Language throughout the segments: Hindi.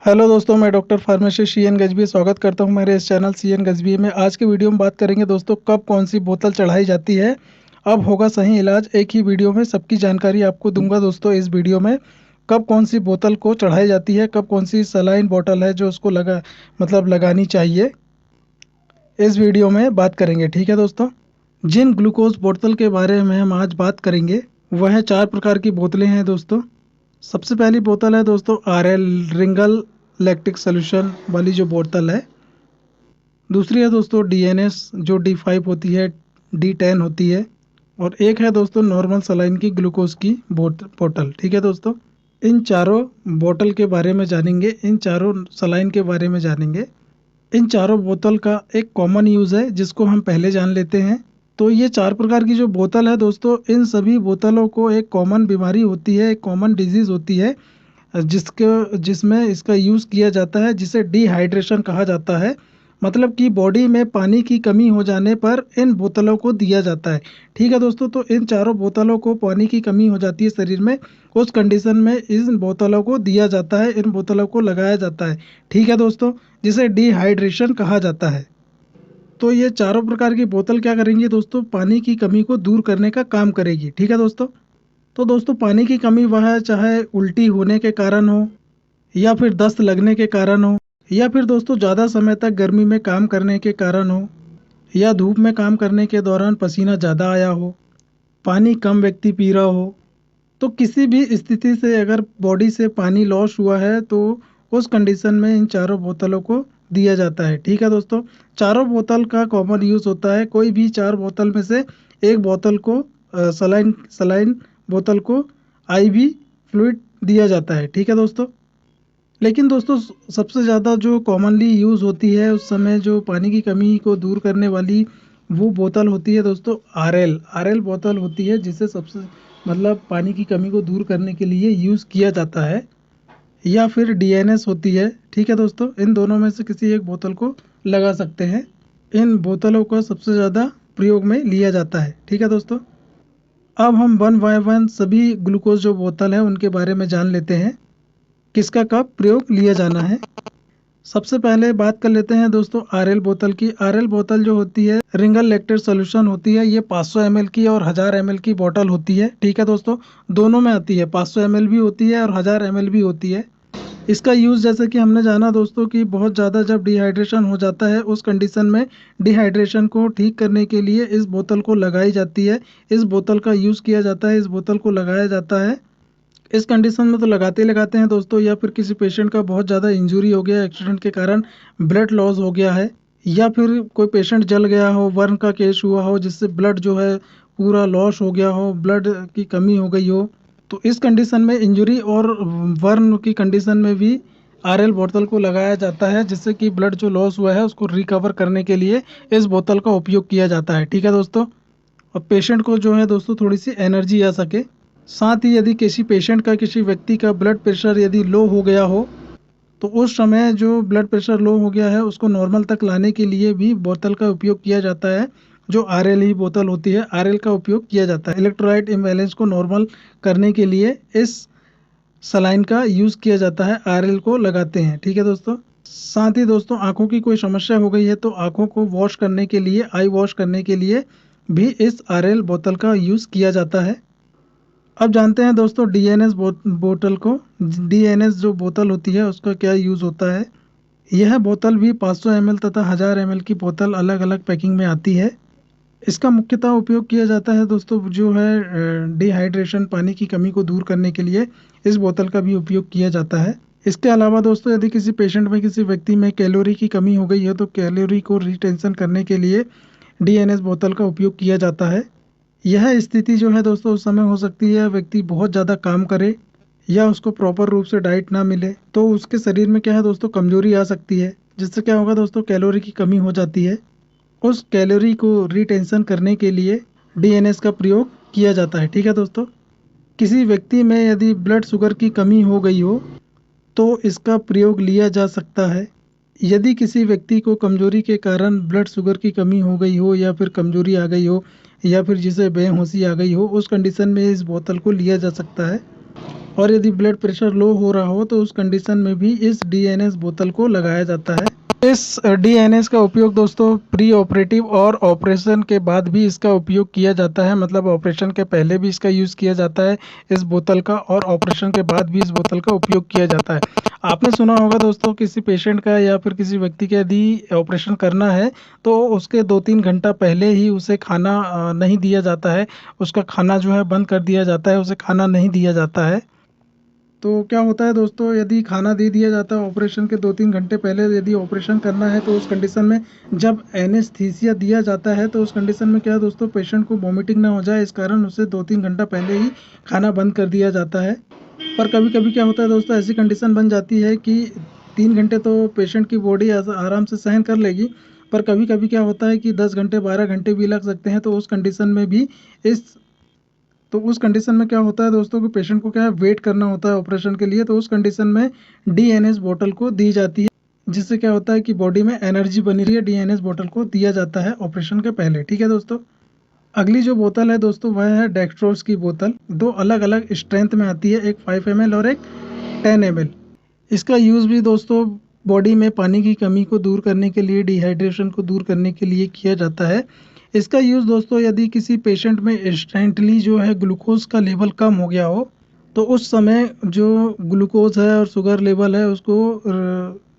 हेलो दोस्तों, मैं डॉक्टर फार्मासिस्ट सी एन गजबी स्वागत करता हूं मेरे इस चैनल सी एन गजबी में। आज के वीडियो में बात करेंगे दोस्तों, कब कौन सी बोतल चढ़ाई जाती है, अब होगा सही इलाज। एक ही वीडियो में सबकी जानकारी आपको दूंगा दोस्तों। इस वीडियो में कब कौन सी बोतल को चढ़ाई जाती है, कब कौन सी सलाइन बोतल है जो उसको लगानी चाहिए, इस वीडियो में बात करेंगे। ठीक है दोस्तों, जिन ग्लूकोज बोतल के बारे में हम आज बात करेंगे वह 4 प्रकार की बोतलें हैं दोस्तों। सबसे पहली बोतल है दोस्तों RL रिंगल लैक्टिक सोल्यूशन वाली जो बोतल है। दूसरी है दोस्तों DNS जो D5 होती है, D10 होती है। और एक है दोस्तों नॉर्मल सलाइन की ग्लूकोज की बोतल। ठीक है दोस्तों, इन चारों बोतल के बारे में जानेंगे, इन चारों सलाइन के बारे में जानेंगे। इन चारों बोतल का एक कॉमन यूज़ है जिसको हम पहले जान लेते हैं। तो ये 4 प्रकार की जो बोतल है दोस्तों, इन सभी बोतलों को एक कॉमन बीमारी होती है, एक कॉमन डिजीज़ होती है जिसमें इसका यूज़ किया जाता है, जिसे डिहाइड्रेशन कहा जाता है। मतलब कि बॉडी में पानी की कमी हो जाने पर इन बोतलों को दिया जाता है। ठीक है दोस्तों, तो इन चारों बोतलों को पानी की कमी हो जाती है शरीर में, उस कंडीशन में इन बोतलों को दिया जाता है, इन बोतलों को लगाया जाता है। ठीक है दोस्तों, जिसे डिहाइड्रेशन कहा जाता है। तो ये चारों प्रकार की बोतल क्या करेंगी दोस्तों, पानी की कमी को दूर करने का काम करेगी। ठीक है दोस्तों, तो दोस्तों पानी की कमी वह चाहे उल्टी होने के कारण हो, या फिर दस्त लगने के कारण हो, या फिर दोस्तों ज़्यादा समय तक गर्मी में काम करने के कारण हो, या धूप में काम करने के दौरान पसीना ज़्यादा आया हो, पानी कम व्यक्ति पी रहा हो, तो किसी भी स्थिति से अगर बॉडी से पानी लॉस हुआ है तो उस कंडीशन में इन चारों बोतलों को दिया जाता है। ठीक है दोस्तों, चारों बोतल का कॉमन यूज़ होता है। कोई भी 4 बोतल में से एक बोतल को सलाइन सलाइन बोतल को आईवी फ्लूइड दिया जाता है। ठीक है दोस्तों, लेकिन दोस्तों सबसे ज़्यादा जो कॉमनली यूज़ होती है उस समय जो पानी की कमी को दूर करने वाली वो बोतल होती है दोस्तों आरएल बोतल होती है, जिसे सबसे पानी की कमी को दूर करने के लिए यूज़ किया जाता है। या फिर डीएनएस होती है। ठीक है दोस्तों, इन दोनों में से किसी एक बोतल को लगा सकते हैं। इन बोतलों का सबसे ज़्यादा प्रयोग में लिया जाता है। ठीक है दोस्तों, अब हम वन बाय वन सभी ग्लूकोज जो बोतल है उनके बारे में जान लेते हैं, किसका कब प्रयोग लिया जाना है। सबसे पहले बात कर लेते हैं दोस्तों आरएल बोतल की। आरएल बोतल जो होती है रिंगल लैक्टेट सॉल्यूशन होती है। ये 500 ml की और 1000 ml की बोतल होती है। ठीक है दोस्तों, दोनों में आती है, 500 ml भी होती है और 1000 ml भी होती है। इसका यूज़ जैसे कि हमने जाना दोस्तों कि बहुत ज़्यादा जब डिहाइड्रेशन हो जाता है उस कंडीशन में डिहाइड्रेशन को ठीक करने के लिए इस बोतल को लगाई जाती है, इस बोतल का यूज़ किया जाता है, इस बोतल को लगाया जाता है। इस कंडीशन में तो लगाते ही लगाते हैं दोस्तों, या फिर किसी पेशेंट का बहुत ज़्यादा इंजरी हो गया, एक्सीडेंट के कारण ब्लड लॉस हो गया है, या फिर कोई पेशेंट जल गया हो, बर्न का केस हुआ हो जिससे ब्लड जो है पूरा लॉस हो गया हो, ब्लड की कमी हो गई हो, तो इस कंडीशन में इंजरी और बर्न की कंडीशन में भी आरएल बोतल को लगाया जाता है, जिससे कि ब्लड जो लॉस हुआ है उसको रिकवर करने के लिए इस बोतल का उपयोग किया जाता है। ठीक है दोस्तों, और पेशेंट को जो है दोस्तों थोड़ी सी एनर्जी आ सके। साथ ही यदि किसी पेशेंट का, किसी व्यक्ति का ब्लड प्रेशर यदि लो हो गया हो तो उस समय जो ब्लड प्रेशर लो हो गया है उसको नॉर्मल तक लाने के लिए भी बोतल का उपयोग किया जाता है। जो आरएल ही बोतल होती है, आरएल का उपयोग किया जाता है। इलेक्ट्रोलाइट इम्बैलेंस को नॉर्मल करने के लिए इस सलाइन का यूज़ किया जाता है, आरएल को लगाते हैं। ठीक है दोस्तों, साथ ही दोस्तों आँखों की कोई समस्या हो गई है तो आँखों को वॉश करने के लिए, आई वॉश करने के लिए भी इस आरएल बोतल का यूज़ किया जाता है। अब जानते हैं दोस्तों डीएनएस बोतल को। डीएनएस जो बोतल होती है उसका क्या यूज़ होता है। यह बोतल भी 500 ml तथा 1000 ml की बोतल अलग अलग पैकिंग में आती है। इसका मुख्यतः उपयोग किया जाता है दोस्तों जो है डिहाइड्रेशन, पानी की कमी को दूर करने के लिए इस बोतल का भी उपयोग किया जाता है। इसके अलावा दोस्तों यदि किसी पेशेंट में, किसी व्यक्ति में कैलोरी की कमी हो गई है तो कैलोरी को रिटेंशन करने के लिए डीएनएस बोतल का उपयोग किया जाता है। यह स्थिति जो है दोस्तों उस समय हो सकती है व्यक्ति बहुत ज़्यादा काम करे या उसको प्रॉपर रूप से डाइट ना मिले, तो उसके शरीर में क्या है दोस्तों कमजोरी आ सकती है, जिससे क्या होगा दोस्तों कैलोरी की कमी हो जाती है। उस कैलोरी को रिटेंशन करने के लिए डीएनएस का प्रयोग किया जाता है। ठीक है दोस्तों, किसी व्यक्ति में यदि ब्लड शुगर की कमी हो गई हो तो इसका प्रयोग लिया जा सकता है। यदि किसी व्यक्ति को कमजोरी के कारण ब्लड शुगर की कमी हो गई हो, या फिर कमजोरी आ गई हो, या फिर जिसे बेहोशी आ गई हो, उस कंडीशन में इस बोतल को लिया जा सकता है। और यदि ब्लड प्रेशर लो हो रहा हो तो उस कंडीशन में भी इस डीएनएस बोतल को लगाया जाता है। इस डीएनएस का उपयोग दोस्तों प्री ऑपरेटिव और ऑपरेशन के बाद भी इसका उपयोग किया जाता है, मतलब ऑपरेशन के पहले भी इसका यूज़ किया जाता है इस बोतल का, और ऑपरेशन के बाद भी इस बोतल का उपयोग किया जाता है। आपने सुना होगा दोस्तों, किसी पेशेंट का या फिर किसी व्यक्ति का यदि ऑपरेशन करना है तो उसके 2-3 घंटा पहले ही उसे खाना नहीं दिया जाता है, उसका खाना जो है बंद कर दिया जाता है, उसे खाना नहीं दिया जाता है। तो क्या होता है दोस्तों, यदि खाना दे दिया जाता है ऑपरेशन के 2-3 घंटे पहले, यदि ऑपरेशन करना है तो उस कंडीशन में जब एनेस्थीसिया दिया जाता है तो उस कंडीशन में क्या है दोस्तों, पेशेंट को वॉमिटिंग ना हो जाए, इस कारण उसे 2-3 घंटा पहले ही खाना बंद कर दिया जाता है। पर कभी कभी क्या होता है दोस्तों, ऐसी कंडीशन बन जाती है कि 3 घंटे तो पेशेंट की बॉडी आराम से सहन कर लेगी, पर कभी कभी क्या होता है कि 10 घंटे 12 घंटे भी लग सकते हैं। तो उस कंडीशन में भी इस तो उस कंडीशन में क्या होता है दोस्तों कि पेशेंट को क्या है, वेट करना होता है ऑपरेशन के लिए। तो उस कंडीशन में डीएनएस बोतल को दी जाती है, जिससे क्या होता है कि बॉडी में एनर्जी बनी रही है, डीएनएस बोतल को दिया जाता है ऑपरेशन के पहले। ठीक है दोस्तों, अगली जो बोतल है दोस्तों वह है डेक्सट्रोज की बोतल। दो अलग अलग स्ट्रेंथ में आती है, एक 5 ml और एक 10 ml। इसका यूज़ भी दोस्तों बॉडी में पानी की कमी को दूर करने के लिए, डिहाइड्रेशन को दूर करने के लिए किया जाता है। इसका यूज़ दोस्तों यदि किसी पेशेंट में इंस्टेंटली जो है ग्लूकोज का लेवल कम हो गया हो तो उस समय जो ग्लूकोज है और शुगर लेवल है उसको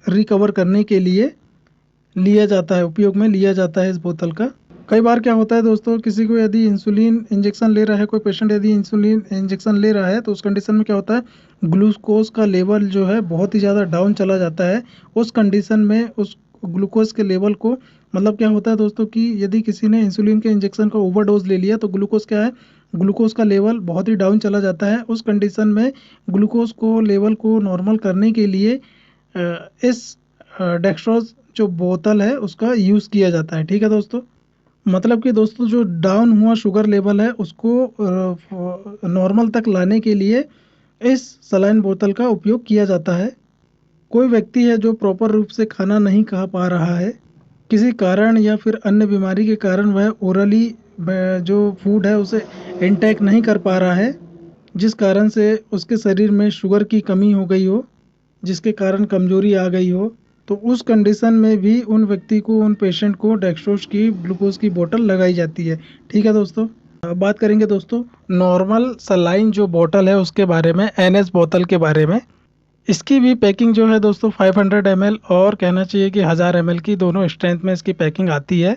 रिकवर करने के लिए लिया जाता है, उपयोग में लिया जाता है इस बोतल का। कई बार क्या होता है दोस्तों, किसी को यदि इंसुलिन इंजेक्शन ले रहा है, कोई पेशेंट यदि इंसुलिन इंजेक्शन ले रहा है तो उस कंडीशन में क्या होता है, ग्लूकोज का लेवल जो है बहुत ही ज़्यादा डाउन चला जाता है। उस कंडीशन में उस ग्लूकोज के लेवल को, मतलब क्या होता है दोस्तों कि यदि किसी ने इंसुलिन के इंजेक्शन का ओवरडोज ले लिया तो ग्लूकोज क्या है, ग्लूकोज का लेवल बहुत ही डाउन चला जाता है। उस कंडीशन में ग्लूकोज को लेवल को नॉर्मल करने के लिए इस डेक्सट्रोज जो बोतल है उसका यूज़ किया जाता है। ठीक है दोस्तों, मतलब कि दोस्तों जो डाउन हुआ शुगर लेवल है उसको नॉर्मल तक लाने के लिए इस सलाइन बोतल का उपयोग किया जाता है। कोई व्यक्ति है जो प्रॉपर रूप से खाना नहीं खा पा रहा है, किसी कारण या फिर अन्य बीमारी के कारण वह ओरली जो फूड है उसे इंटेक नहीं कर पा रहा है, जिस कारण से उसके शरीर में शुगर की कमी हो गई हो, जिसके कारण कमजोरी आ गई हो, तो उस कंडीशन में भी उन व्यक्ति को, उन पेशेंट को डेक्सट्रोज की ग्लूकोज की बोतल लगाई जाती है। ठीक है दोस्तों, अब बात करेंगे दोस्तों नॉर्मल सलाइन जो बोतल है उसके बारे में, एनएस बोतल के बारे में। इसकी भी पैकिंग जो है दोस्तों 500 ml और कहना चाहिए कि 1000 ml की दोनों स्ट्रेंथ में इसकी पैकिंग आती है।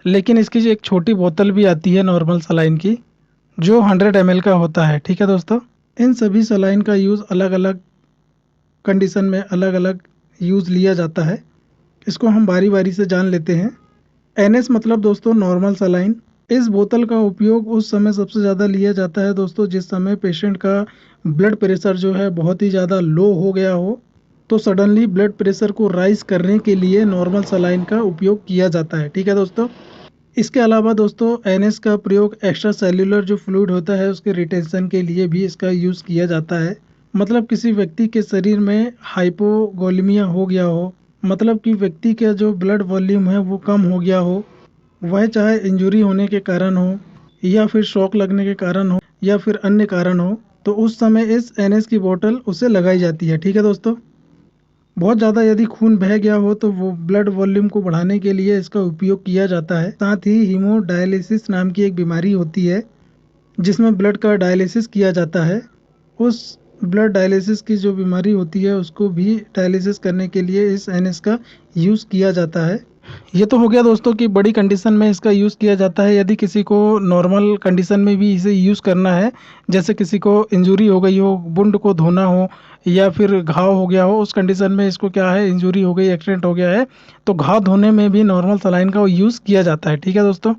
लेकिन इसकी जो एक छोटी बोतल भी आती है नॉर्मल सलाइन की, जो 100 ml का होता है। ठीक है दोस्तों, इन सभी सलाइन का यूज़ अलग अलग कंडीशन में अलग अलग यूज़ लिया जाता है। इसको हम बारी बारी से जान लेते हैं। एनएस मतलब दोस्तों नॉर्मल सलाइन। इस बोतल का उपयोग उस समय सबसे ज़्यादा लिया जाता है दोस्तों जिस समय पेशेंट का ब्लड प्रेशर जो है बहुत ही ज़्यादा लो हो गया हो, तो सडनली ब्लड प्रेशर को राइज करने के लिए नॉर्मल सलाइन का उपयोग किया जाता है। ठीक है दोस्तों, इसके अलावा दोस्तों एनएस का प्रयोग एक्स्ट्रा सेल्यूलर जो फ्लूइड होता है उसके रिटेंशन के लिए भी इसका यूज़ किया जाता है। मतलब किसी व्यक्ति के शरीर में हाइपोगोलिमिया हो गया हो, मतलब कि व्यक्ति का जो ब्लड वॉल्यूम है वो कम हो गया हो, वह चाहे इंजरी होने के कारण हो या फिर शॉक लगने के कारण हो या फिर अन्य कारण हो, तो उस समय इस एनएस की बोतल उसे लगाई जाती है। ठीक है दोस्तों, बहुत ज़्यादा यदि खून बह गया हो तो वो ब्लड वॉल्यूम को बढ़ाने के लिए इसका उपयोग किया जाता है। साथ ही हीमोडायलिसिस नाम की एक बीमारी होती है जिसमें ब्लड का डायलिसिस किया जाता है। उस ब्लड डायलिसिस की जो बीमारी होती है उसको भी डायलिसिस करने के लिए इस एनएस का यूज़ किया जाता है। ये तो हो गया दोस्तों कि बड़ी कंडीशन में इसका यूज़ किया जाता है। यदि किसी को नॉर्मल कंडीशन में भी इसे यूज़ करना है, जैसे किसी को इंजरी हो गई हो, वुंड को धोना हो या फिर घाव हो गया हो, उस कंडीशन में इसको क्या है, इंजरी हो गई, एक्सीडेंट हो गया है, तो घाव धोने में भी नॉर्मल सलाइन का यूज़ किया जाता है। ठीक है दोस्तों,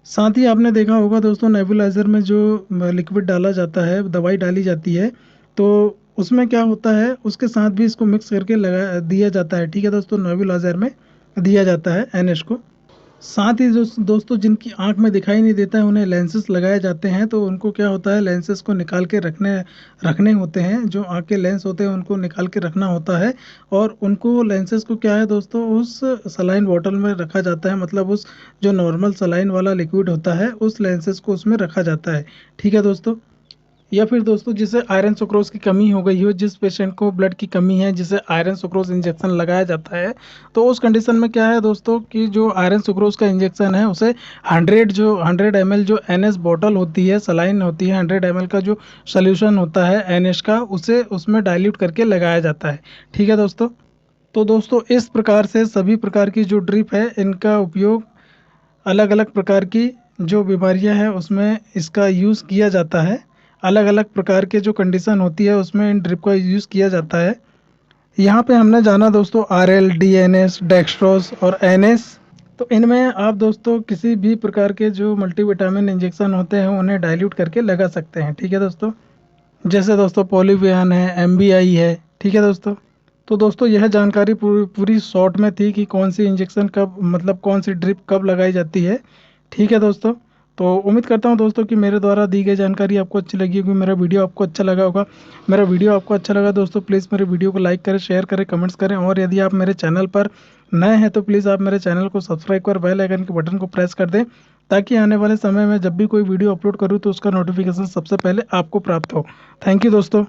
साथ ही आपने देखा होगा दोस्तों नेबुलाइजर में जो लिक्विड डाला जाता है, दवाई डाली जाती है, तो उसमें क्या होता है उसके साथ भी इसको मिक्स करके लगा दिया जाता है। ठीक है दोस्तों, नेबुलाइजर में दिया जाता है एनएस को। साथ ही जो दोस्तों जिनकी आंख में दिखाई नहीं देता है उन्हें लेंसेज लगाए जाते हैं, तो उनको क्या होता है लेंसेज को निकाल के रखने होते हैं। जो आंख के लेंस होते हैं उनको निकाल के रखना होता है और उनको लेंसेज को क्या है दोस्तों उस सलाइन बॉटल में रखा जाता है, मतलब उस जो नॉर्मल सलाइन वाला लिक्विड होता है उस लेंसेज को उसमें रखा जाता है। ठीक है दोस्तों, या फिर दोस्तों जिसे आयरन सुक्रोज की कमी हो गई हो, जिस पेशेंट को ब्लड की कमी है, जिसे आयरन सुक्रोज इंजेक्शन लगाया जाता है, तो उस कंडीशन में क्या है दोस्तों कि जो आयरन सुक्रोज का इंजेक्शन है उसे 100 ml जो NS बॉटल होती है, सलाइन होती है, 100 ml का जो सोल्यूशन होता है NS का, उसे उसमें डाइल्यूट करके लगाया जाता है। ठीक है दोस्तों। तो दोस्तों इस प्रकार से सभी प्रकार की जो ड्रिप है इनका उपयोग अलग अलग प्रकार की जो बीमारियां हैं उसमें इसका यूज़ किया जाता है। अलग अलग प्रकार के जो कंडीशन होती है उसमें इन ड्रिप का यूज़ किया जाता है। यहाँ पे हमने जाना दोस्तों RL, DNS, डेक्स्ट्रोज और NS। तो इनमें आप दोस्तों किसी भी प्रकार के जो मल्टीविटामिन इंजेक्शन होते हैं उन्हें डाइल्यूट करके लगा सकते हैं। ठीक है दोस्तों। जैसे दोस्तों पॉलीवियान है, MBI है। ठीक है दोस्तों। तो दोस्तों यह जानकारी पूरी पूरी शॉर्ट में थी कि कौन सी इंजेक्शन कब, मतलब कौन सी ड्रिप कब लगाई जाती है। ठीक है दोस्तों। तो उम्मीद करता हूं दोस्तों कि मेरे द्वारा दी गई जानकारी आपको अच्छी लगी होगी, मेरा वीडियो आपको अच्छा लगा होगा। मेरा वीडियो आपको अच्छा लगा दोस्तों, प्लीज़ मेरे वीडियो को लाइक करें, शेयर करें, कमेंट्स करें, और यदि आप मेरे चैनल पर नए हैं तो प्लीज़ आप मेरे चैनल को सब्सक्राइब कर बेल आइकन के बटन को प्रेस कर दें, ताकि आने वाले समय में जब भी कोई वीडियो अपलोड करूँ तो उसका नोटिफिकेशन सबसे पहले आपको प्राप्त हो। थैंक यू दोस्तों।